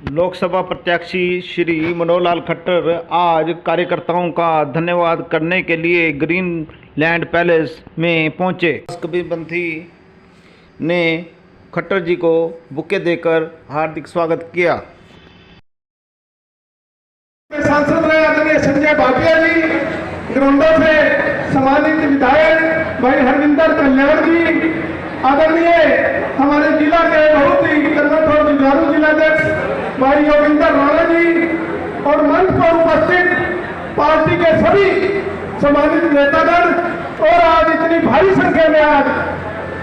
लोकसभा प्रत्याशी श्री मनोहर लाल खट्टर आज कार्यकर्ताओं का धन्यवाद करने के लिए ग्रीन लैंड पैलेस में पहुंचे। कबीरपंथी ने खट्टर जी को बुके देकर हार्दिक स्वागत किया। सांसद रहे आदरणीय संजय भाटिया जी, ग्राउंडा से सम्मानित विधायक भाई हरविंदर कल्याण जी, आदरणीय हमारे जिला के बहुत ही कर्मठ और जुझारू जिलाध्यक्ष भाई योगिंदर राणा जी और मंच पर उपस्थित पार्टी के सभी सम्मानित नेतागण और आज इतनी भारी संख्या में आज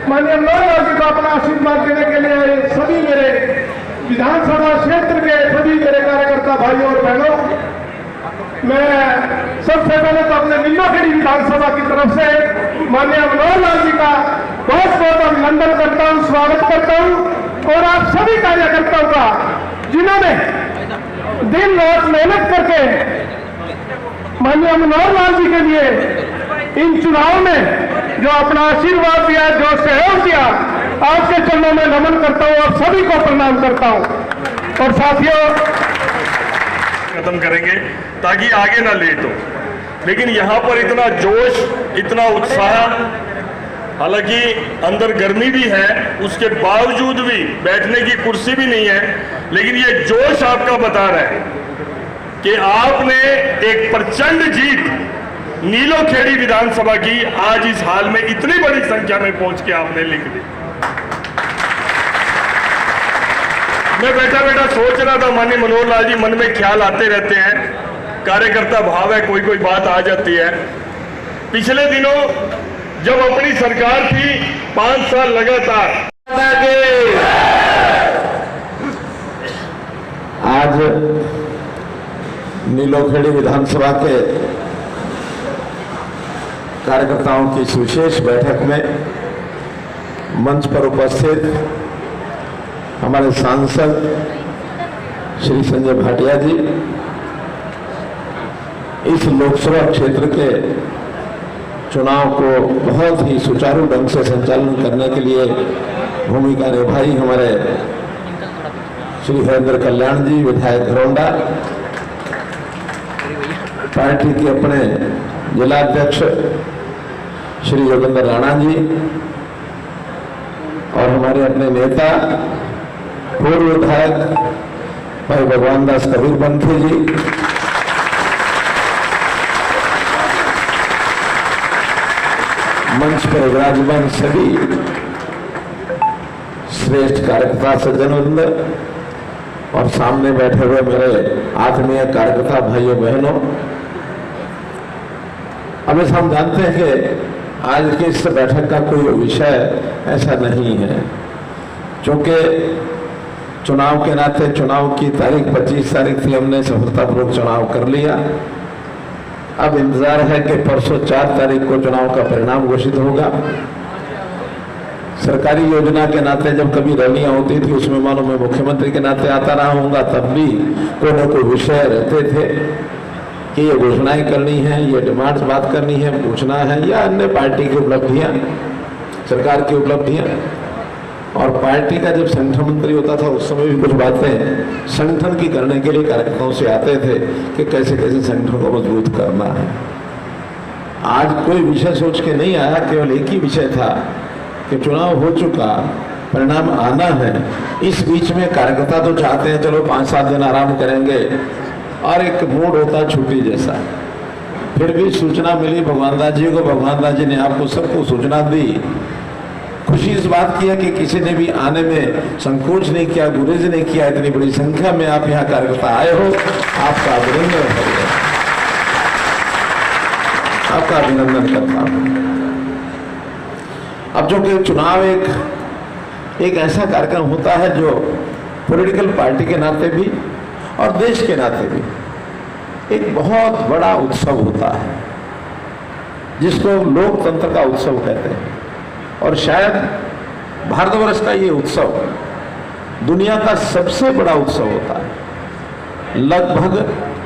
माननीय मनोहर जी को अपना आशीर्वाद देने के लिए सभी मेरे विधानसभा क्षेत्र के सभी मेरे कार्यकर्ता भाइयों और बहनों, मैं सबसे पहले तो अपने नीलोखेड़ी विधानसभा की तरफ से माननीय मनोहर लाल जी का बहुत बहुत अभिनंदन करता हूं, स्वागत करता हूं और आप सभी कार्यकर्ताओं का जिन्होंने दिन रात मेहनत करके माननीय मनोहर लाल जी के लिए इन चुनाव में जो अपना आशीर्वाद दिया, जो सहयोग दिया, आपके चरणों में नमन करता हूं और सभी को प्रणाम करता हूं। और साथियों, खत्म करेंगे ताकि आगे ना लेट हो, लेकिन यहाँ पर इतना जोश, इतना उत्साह, हालांकि अंदर गर्मी भी है, उसके बावजूद भी बैठने की कुर्सी भी नहीं है, लेकिन ये जोश आपका बता रहा है कि आपने एक प्रचंड जीत नीलोखेड़ी विधानसभा की आज इस हाल में इतनी बड़ी संख्या में पहुंच के आपने लिख दी। मैं बैठा बैठा सोच रहा था, माननीय मनोहर लाल जी, मन में ख्याल आते रहते हैं, कार्यकर्ता भाव है, कोई कोई बात आ जाती है। पिछले दिनों जब अपनी सरकार थी 5 साल लगातार, आज नीलोखेड़ी विधानसभा के कार्यकर्ताओं की इस विशेष बैठक में मंच पर उपस्थित हमारे सांसद श्री संजय भाटिया जी, इस लोकसभा क्षेत्र के चुनाव को बहुत ही सुचारू ढंग से संचालन करने के लिए भूमिका निभाई हमारे श्री हरिंदर कल्याण जी, विधायक घरौंडा, पार्टी के अपने जिलाध्यक्ष श्री योगिंदर राणा जी और हमारे अपने नेता पूर्व विधायक भाई भगवान दास कबीरपंथी जी, मंच पर विराजमान सभी श्रेष्ठ कार्यकर्ता सज्जनवृंद और सामने बैठे हुए मेरे आत्मीय कार्यकर्ता भाइयों बहनों, अब हम जानते हैं कि आज की इस बैठक का कोई विषय ऐसा नहीं है, क्योंकि चुनाव के नाते चुनाव की तारीख 25 तारीख थी, हमने सफलतापूर्वक चुनाव कर लिया। अब इंतजार है कि परसों 4 तारीख को चुनाव का परिणाम घोषित होगा। सरकारी योजना के नाते जब कभी रैलियां होती थी, उसमें मानो मैं मुख्यमंत्री के नाते आता रहा हूँगा, तब भी कोई न कोई विषय रहते थे कि ये घोषणाएं करनी है, ये डिमांड्स बात करनी है, पूछना है, या अन्य पार्टी की उपलब्धियां, सरकार की उपलब्धियां। और पार्टी का जब संगठन मंत्री होता था, उस समय भी कुछ बातें संगठन की करने के लिए कार्यकर्ताओं से आते थे कि कैसे कैसे संगठन को मजबूत करना है। आज कोई विषय सोच के नहीं आया, केवल एक ही विषय था कि चुनाव हो चुका, परिणाम आना है। इस बीच में कार्यकर्ता तो चाहते हैं चलो 5-7 दिन आराम करेंगे, और एक मूड होता छुट्टी जैसा। फिर भी सूचना मिली भगवान दास जी को, भगवान दास जी ने आपको सबको सूचना दी। खुशी इस बात की है कि किसी ने भी आने में संकोच नहीं किया, गुरेज नहीं किया। इतनी बड़ी संख्या में आप यहाँ कार्यकर्ता आए हो, आपका अभिनंदन है, आपका अभिनंदन करता हूँ। अब जो कि चुनाव एक ऐसा कार्यक्रम होता है जो पॉलिटिकल पार्टी के नाते भी और देश के नाते भी एक बहुत बड़ा उत्सव होता है, जिसको लोकतंत्र का उत्सव कहते हैं। और शायद भारतवर्ष का ये उत्सव दुनिया का सबसे बड़ा उत्सव होता है। लगभग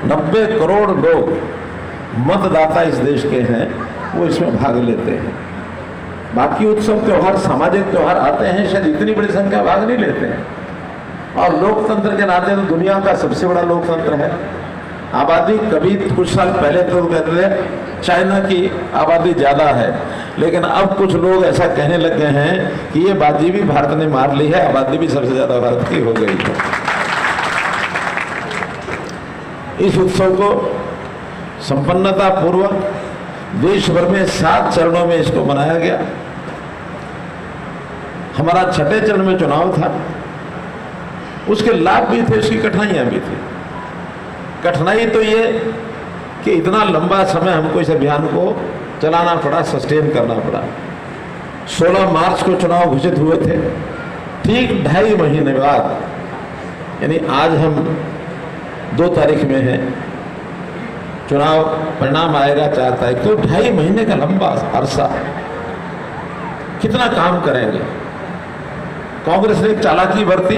90 करोड़ लोग मतदाता इस देश के हैं, वो इसमें भाग लेते हैं। बाकी उत्सव त्योहार, सामाजिक त्योहार आते हैं, शायद इतनी बड़ी संख्या भाग नहीं लेते हैं, और लोकतंत्र के नाते तो दुनिया का सबसे बड़ा लोकतंत्र है। आबादी कभी कुछ साल पहले तो कहते थे चाइना की आबादी ज्यादा है, लेकिन अब कुछ लोग ऐसा कहने लगे हैं कि ये बाजी भी भारत ने मार ली है, आबादी भी सबसे ज्यादा भारत की हो गई है। इस उत्सव को संपन्नता पूर्वक देश भर में 7 चरणों में इसको मनाया गया। हमारा छठे चरण में चुनाव था, उसके लाभ भी थे, उसकी कठिनाइयां भी थी। कठिनाई तो ये कि इतना लंबा समय हमको इस अभियान को चलाना पड़ा, सस्टेन करना पड़ा। 16 मार्च को चुनाव घोषित हुए थे, ठीक 2.5 महीने बाद, यानी आज हम 2 तारीख में हैं, चुनाव परिणाम आएगा 4 तारीख, तो 2.5 महीने का लंबा अरसा। कितना काम करेंगे? कांग्रेस ने चालाकी बरती,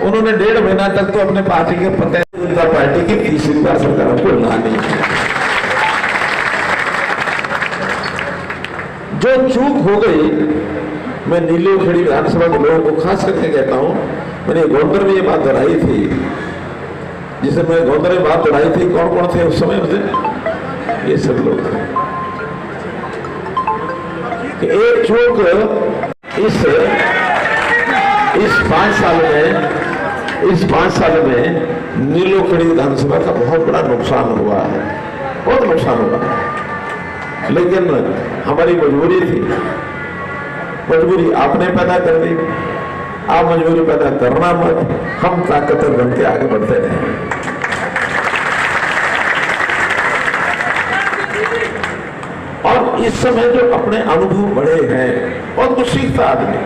उन्होंने 1.5 महीना तक तो अपने पार्टी के प्रत्याशी जनता पार्टी की तीसरी बार सरकार को लानी है। जो चूक हो गई, मैं नीली खड़ी विधानसभा के लोगों को खास करके कहता हूं, मैंने गोंदर में ये बात दोहराई थी, जिसे मैं गोंदर में बात दोहराई थी, कौन कौन थे उस समय मुझे? ये सब लोग थे। एक चूक इस 5 साल में नीलोखड़ी विधानसभा का बहुत बड़ा नुकसान हुआ है, बहुत नुकसान हुआ है। लेकिन हमारी मजबूरी थी, मजबूरी आपने पैदा कर दी, आप मजबूरी पैदा करना मत, हम ताकतवर बन के आगे बढ़ते रहे। और इस समय जो अपने अनुभव बड़े हैं, बहुत कुछ सीखता आदमी,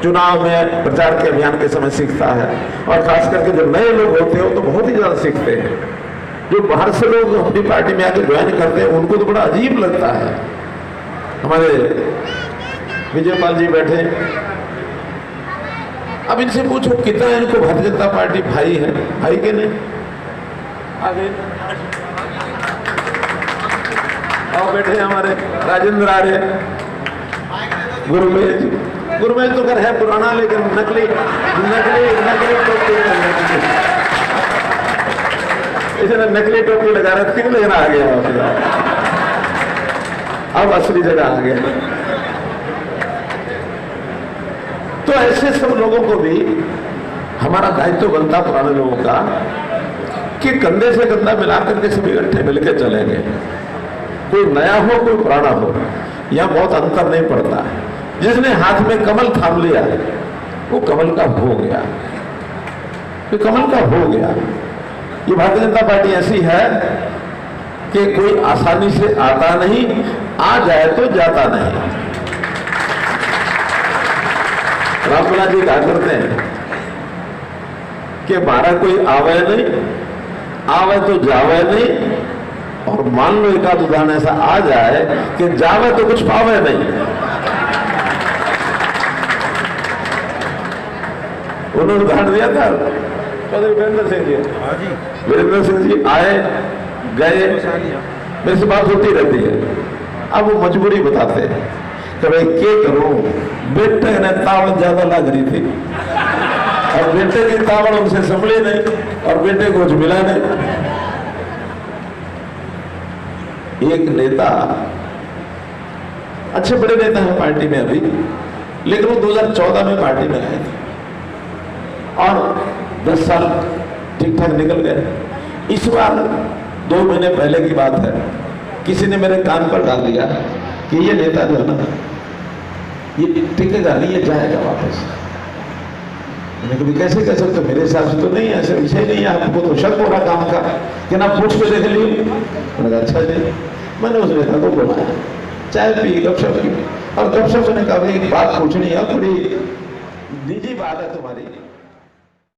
चुनाव में प्रचार के अभियान के समय सीखता है, और खास करके जो नए लोग होते हैं वो तो बहुत ही ज्यादा सीखते हैं। जो बाहर से लोग अपनी पार्टी में आके ज्वाइन करते हैं उनको तो बड़ा अजीब लगता है। हमारे विजयपाल जी बैठे, अब इनसे पूछो कितना इनको भारतीय जनता पार्टी भाई है, भाई के नहीं? आगे और बैठे हमारे राजेंद्र आर्य, गुरमेज तो कर है पुराना, लेकिन नकली टोपी, इसने नकली टोपी लगा रखी थी, लेकिन आ गया, अब असली जगह आ गया। तो ऐसे सब लोगों को भी हमारा दायित्व बनता, पुराने लोगों का, कि कंधे से कंधा मिलाकर के सभी इकट्ठे मिलकर चलेंगे। कोई नया हो, कोई पुराना हो, यह बहुत अंतर नहीं पड़ता। जिसने हाथ में कमल थाम लिया वो कमल का हो गया, तो कमल का हो गया। ये भारतीय जनता पार्टी ऐसी है कि कोई आसानी से आता नहीं, आ जाए तो जाता नहीं। रामपुरा जी कहा करते हैं कि 12 कोई आवे नहीं, आवे तो जावे नहीं, और मान लो एक आध उदाहरण ऐसा आ जाए कि जावे तो कुछ पावे नहीं। उन्होंने उदाहरण दिया था वीरेंद्र सिंह जी। वीरेंद्र सिंह जी आए गए, मेरे से बात होती रहती है, अब वो मजबूरी बताते हैं कि भाई क्या करूं, बेटे ने तावड़ ज्यादा लग रही थी, और बेटे की तावड़ उनसे संभली नहीं, और बेटे को कुछ मिला नहीं। एक नेता, अच्छे बड़े नेता है पार्टी में अभी, लेकिन वो 2014 में पार्टी में आए थे और 10 साल ठीक ठाक निकल गए। इस बार 2 महीने पहले की बात है, किसी ने मेरे कान पर डाल दिया कि ये नेता जो है ना, ये टिकेगा नहीं, ये जाएगा वापस। मैंने कभी कैसे कह सकते? मेरे हिसाब से तो नहीं, ऐसे विषय नहीं है, आपको तो शक हो रहा काम का कि ना पूछ के देख ली। मैंने अच्छा जी, मैंने उस नेता को बुलाया, चाय पी, गपशप की, और गपशप ने कहा एक बात पूछनी है, थोड़ी निजी बात है तुम्हारी।